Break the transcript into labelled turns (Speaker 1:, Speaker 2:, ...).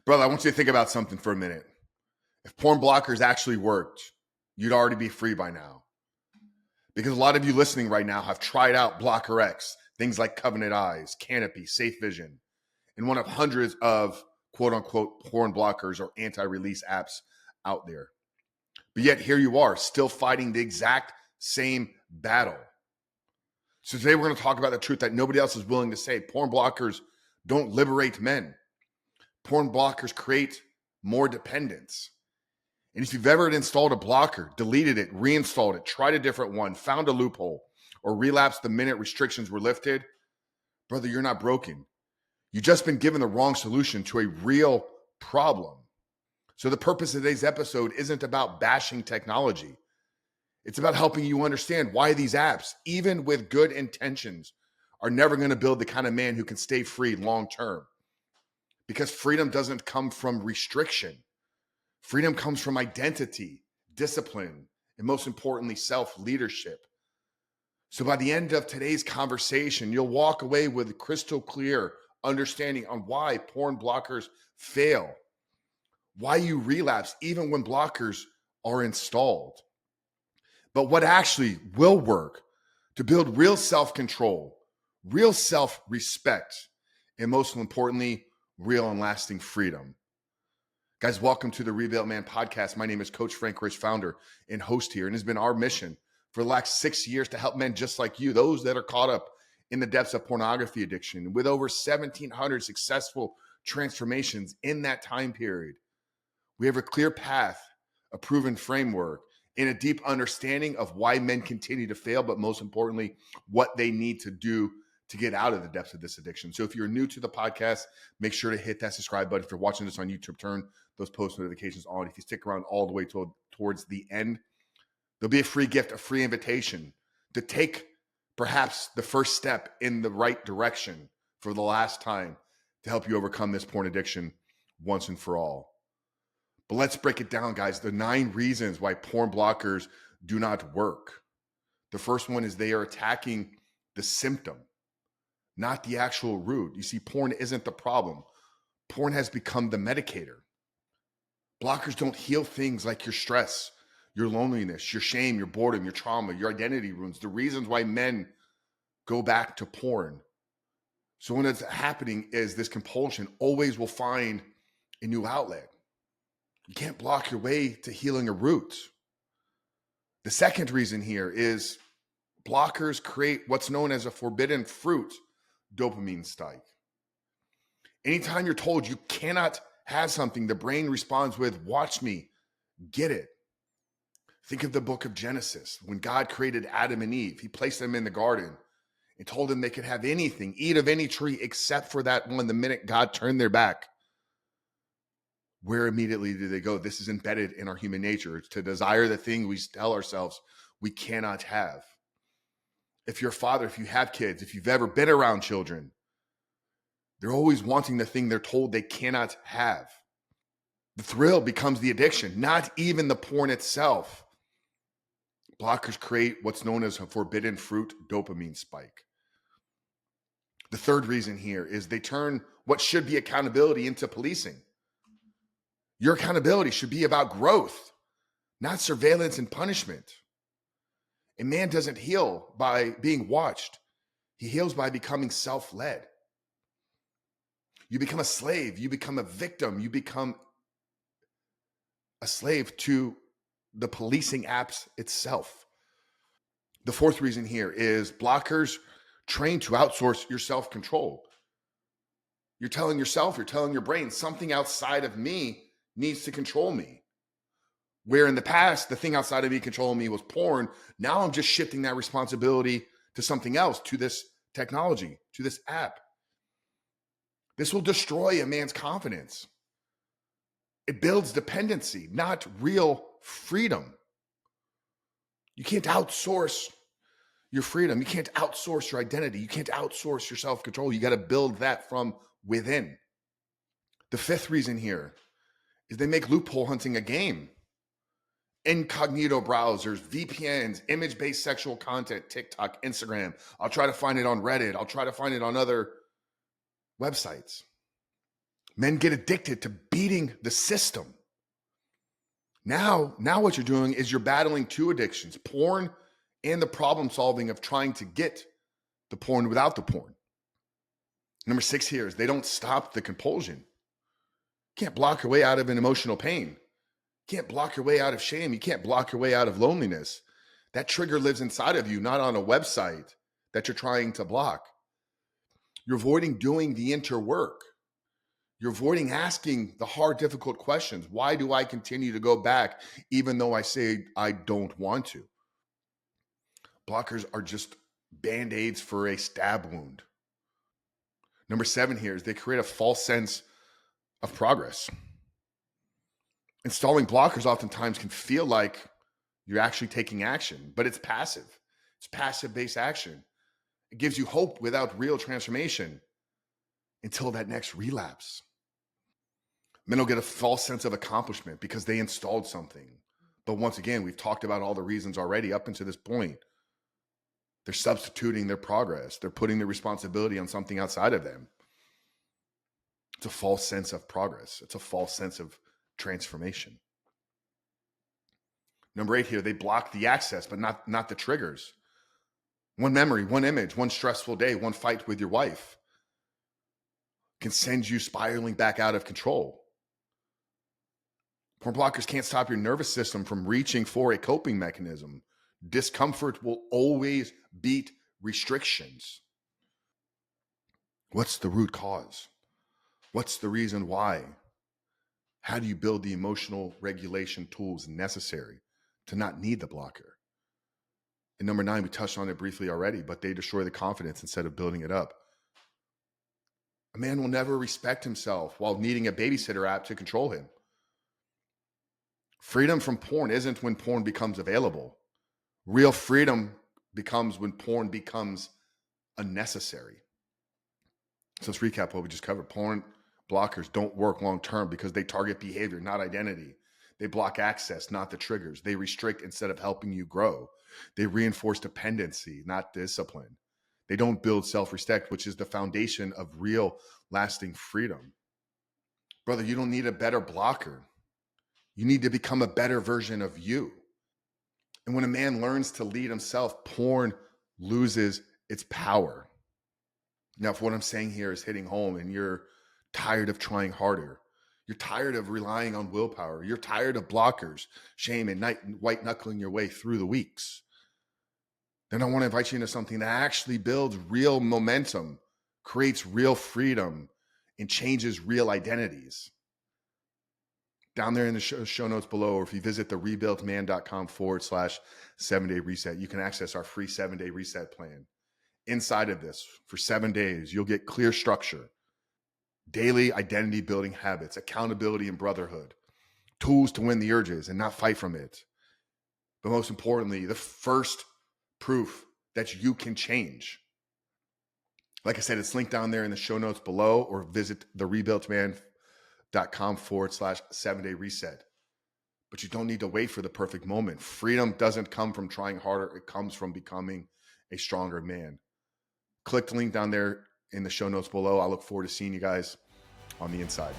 Speaker 1: Brother, I want you to think about something for a minute. If porn blockers actually worked, you'd already be free by now. Because a lot of you listening right now have tried out BlockerX, things like Covenant Eyes, Canopy, Safe Vision, and one of hundreds of quote unquote porn blockers or anti-release apps out there. But yet here you are still fighting the exact same battle. So today we're going to talk about the truth that nobody else is willing to say. Porn blockers don't liberate men. Porn blockers create more dependence. And if you've ever installed a blocker, deleted it, reinstalled it, tried a different one, found a loophole, or relapsed the minute restrictions were lifted, brother, you're not broken. You've just been given the wrong solution to a real problem. So the purpose of today's episode isn't about bashing technology. It's about helping you understand why these apps, even with good intentions, are never going to build the kind of man who can stay free long term. Because freedom doesn't come from restriction. Freedom comes from identity, discipline, and most importantly, self-leadership. So by the end of today's conversation, you'll walk away with a crystal clear understanding on why porn blockers fail, why you relapse even when blockers are installed, but what actually will work to build real self-control, real self-respect, and most importantly, real and lasting freedom. Guys, welcome to the Rebuilt Man podcast. My name is Coach Frank Rich, founder and host here, and it's been our mission for the last 6 years to help men just like you, those that are caught up in the depths of pornography addiction, with over 1,700 successful transformations in that time period. We have a clear path, a proven framework, and a deep understanding of why men continue to fail, but most importantly, what they need to do to get out of the depths of this addiction. So if you're new to the podcast, make sure to hit that subscribe button. If you're watching this on YouTube, turn those post notifications on. If you stick around all the way towards the end, there'll be a free gift, a free invitation to take perhaps the first step in the right direction for the last time to help you overcome this porn addiction once and for all. But let's break it down, guys. The 9 reasons why porn blockers do not work. The first one is they are attacking the symptom, not the actual root. You see, porn isn't the problem. Porn has become the medicator. Blockers don't heal things like your stress, your loneliness, your shame, your boredom, your trauma, your identity wounds, the reasons why men go back to porn. So when it's happening is this compulsion always will find a new outlet. You can't block your way to healing a root. The second reason here is blockers create what's known as a forbidden fruit dopamine spike. Anytime you're told you cannot have something, the brain responds with, watch me, get it. Think of the book of Genesis. When God created Adam and Eve, he placed them in the garden and told them they could have anything, eat of any tree except for that one. The minute God turned their back, where immediately do they go? This is embedded in our human nature. It's to desire the thing we tell ourselves we cannot have. If you're a father, if you have kids, if you've ever been around children, they're always wanting the thing they're told they cannot have. The thrill becomes the addiction, not even the porn itself. Blockers create what's known as a forbidden fruit dopamine spike. The third reason here is they turn what should be accountability into policing. Your accountability should be about growth, not surveillance and punishment. A man doesn't heal by being watched. He heals by becoming self-led. You become a slave. You become a victim. You become a slave to the policing apps itself. The fourth reason here is blockers train to outsource your self-control. You're telling yourself, you're telling your brain, something outside of me needs to control me. Where in the past, the thing outside of me controlling me was porn. Now I'm just shifting that responsibility to something else, to this technology, to this app. This will destroy a man's confidence. It builds dependency, not real freedom. You can't outsource your freedom. You can't outsource your identity. You can't outsource your self-control. You got to build that from within. The fifth reason here is they make loophole hunting a game. Incognito browsers, VPNs, image-based sexual content, TikTok, Instagram. I'll try to find it on Reddit. I'll try to find it on other websites. Men get addicted to beating the system. Now what you're doing is you're battling two addictions, porn and the problem solving of trying to get the porn without the porn. Number 6 here is they don't stop the compulsion. You can't block your way out of an emotional pain. You can't block your way out of shame. You can't block your way out of loneliness. That trigger lives inside of you, not on a website that you're trying to block. You're avoiding doing the inner work. You're avoiding asking the hard, difficult questions. Why do I continue to go back even though I say I don't want to? Blockers are just band-aids for a stab wound. Number 7 here is they create a false sense of progress. Installing blockers oftentimes can feel like you're actually taking action, but it's passive. It's passive-based action. It gives you hope without real transformation until that next relapse. Men will get a false sense of accomplishment because they installed something. But once again, we've talked about all the reasons already up until this point. They're substituting their progress. They're putting the responsibility on something outside of them. It's a false sense of progress. It's a false sense of transformation. Number 8 here, they block the access, but not the triggers. One memory, one image, one stressful day, one fight with your wife can send you spiraling back out of control. Porn blockers can't stop your nervous system from reaching for a coping mechanism. Discomfort will always beat restrictions. What's the root cause? What's the reason why? How do you build the emotional regulation tools necessary to not need the blocker? And number 9, we touched on it briefly already, but they destroy the confidence instead of building it up. A man will never respect himself while needing a babysitter app to control him. Freedom from porn isn't when porn becomes available. Real freedom becomes when porn becomes unnecessary. So let's recap what we just covered. Porn blockers don't work long-term because they target behavior, not identity. They block access, not the triggers. They restrict instead of helping you grow. They reinforce dependency, not discipline. They don't build self-respect, which is the foundation of real lasting freedom. Brother, you don't need a better blocker. You need to become a better version of you. And when a man learns to lead himself, porn loses its power. Now, if what I'm saying here is hitting home and you're tired of trying harder, you're tired of relying on willpower, you're tired of blockers, shame, and white knuckling your way through the weeks, then I want to invite you into something that actually builds real momentum, creates real freedom, and changes real identities. Down there in the show notes below, or if you visit the rebuiltman.com/7-day reset, you can access our free 7-day reset plan. Inside of this, for 7 days, you'll get clear structure, daily identity building habits, accountability and brotherhood, tools to win the urges and not fight from it. But most importantly, the first proof that you can change. Like I said, it's linked down there in the show notes below, or visit the rebuiltman.com/7-day reset. But you don't need to wait for the perfect moment. Freedom doesn't come from trying harder. It comes from becoming a stronger man. Click the link down there in the show notes below. I look forward to seeing you guys on the inside.